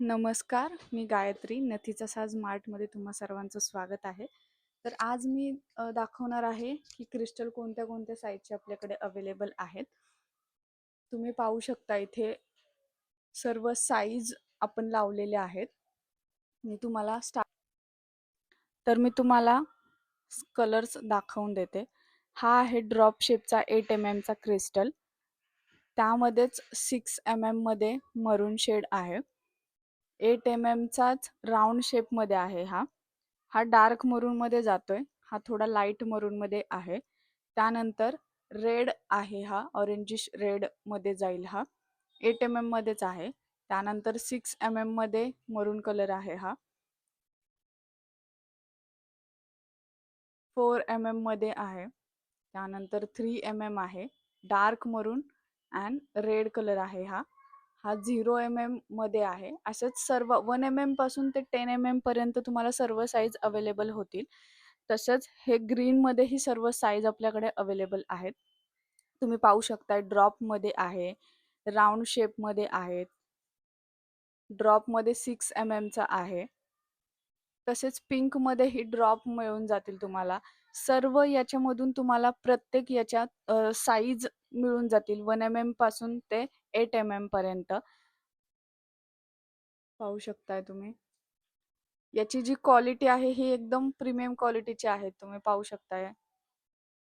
नमस्कार, मी गायत्री. नथीचा साज मार्टमध्ये तुम्हा सर्वांचं स्वागत आहे. तर आज मी दाखवणार आहे की क्रिस्टल कोणत्या कोणत्या साईजचे आपल्याकडे अवेलेबल आहेत. तुम्ही पाहू शकता इथे सर्व साईज आपण लावलेले आहेत. मी तुम्हाला मी तुम्हाला कलर्स दाखवून देते. हा आहे ड्रॉप शेपचा 8 mm चा क्रिस्टल. त्यामध्येच 6 mm मध्ये मरून शेड आहे. 8 mm चाच राऊंड शेपमध्ये आहे हा. हा डार्क मरून मध्ये जातोय. हा थोडा लाईट मरून मध्ये आहे. त्यानंतर रेड आहे, हा ऑरेंजिश रेड मध्ये जाईल. हा 8 mm मध्येच आहे. त्यानंतर 6 mm मध्ये मरून कलर आहे. हा 4 mm मध्ये आहे. त्यानंतर 3 mm आहे, डार्क मरून अँड रेड कलर आहे. हा हा 0 mm मध्ये आहे. असंच सर्व 1 mm पासून ते 10 mm पर्यंत तुम्हाला सर्व साईज अवेलेबल होतील. तसंच हे ग्रीन मध्ये ही सर्व साईज आपल्याकडे अवेलेबल आहेत. तुम्ही पाहू शकता ड्रॉप मध्ये आहे, राऊंड शेप मध्ये आहेत, ड्रॉप मध्ये 6 mm चा आहे. तसेच पिंक मध्ये ही ड्रॉप मिळून जातील तुम्हाला. सर्व याच्यामधून तुम्हाला प्रत्येक याच्यात साईज मिळून जातील 1 mm पासून ते 8 mm पर्यंत. पाहू शकताय तुम्ही. याची जी क्वालिटी आहे ही एकदम प्रीमियम क्वालिटीची आहे, तुम्ही पाहू शकताय.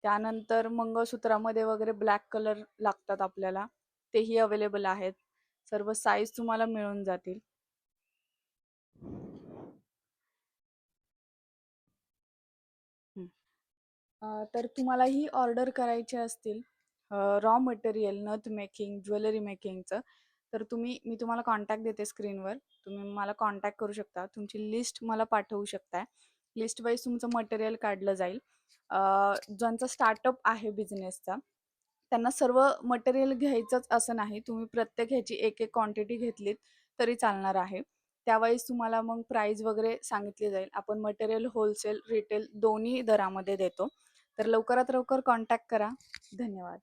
त्यानंतर मंगळसूत्रामध्ये वगैरे ब्लॅक कलर लागतात आपल्याला, तेही अवेलेबल आहेत. सर्व साईज तुम्हाला मिळून जातील. हं. तर तुम्हाला ही ऑर्डर करायची असतील रॉ मटेरियल, नथ मेकिंग, ज्वेलरी मेकिंगचं, तर मी तुम्हाला कॉन्टॅक्ट देते स्क्रीनवर. तुम्ही मला कॉन्टॅक्ट करू शकता. तुमची लिस्ट मला पाठवू शकताय. लिस्ट वाईज तुमचं मटेरियल काढलं जाईल. ज्यांचा स्टार्टअप आहे बिझनेसचा, त्यांना सर्व मटेरियल घ्यायचंच असं नाही. तुम्ही प्रत्येक ह्याची एक क्वांटिटी घेतलीत तरी चालणार आहे. त्यावेळेस तुम्हाला मग प्राईज वगैरे सांगितली जाईल. आपण मटेरियल होलसेल, रिटेल दोन्ही दरामध्ये देतो. तर लवकरात लवकर कॉन्टॅक्ट करा. धन्यवाद.